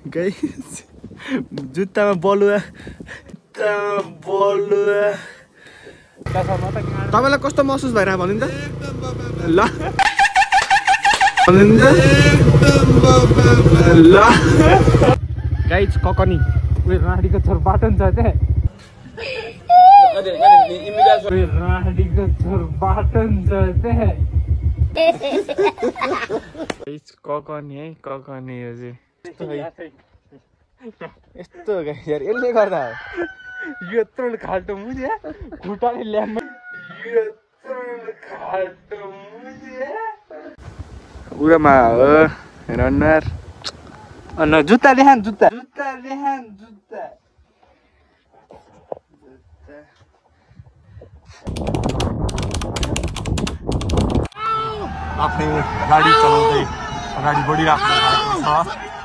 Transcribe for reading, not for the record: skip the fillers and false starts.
guys जुत्तामा बलुवा तपाईलाई कस्तो महसुस भइरहेको भन्नु त ल गाइस ककनी उयो राडीको छोर बाटन छ ते राडीको छोर बाटन छ ते गाइस ककनी है ककनी यो चाहिँ यस्तो गाइस यार यसले गर्दा यत्रो खाल्टो मुझे खुट्टाले ल्याम्म यत्रो खाल्टो मुझे उमा हो रनर अन जुत्ता देखान जुत्ता आफ्नै गाडी चलाउँदै अगाडि बढिराख्नु भएको छ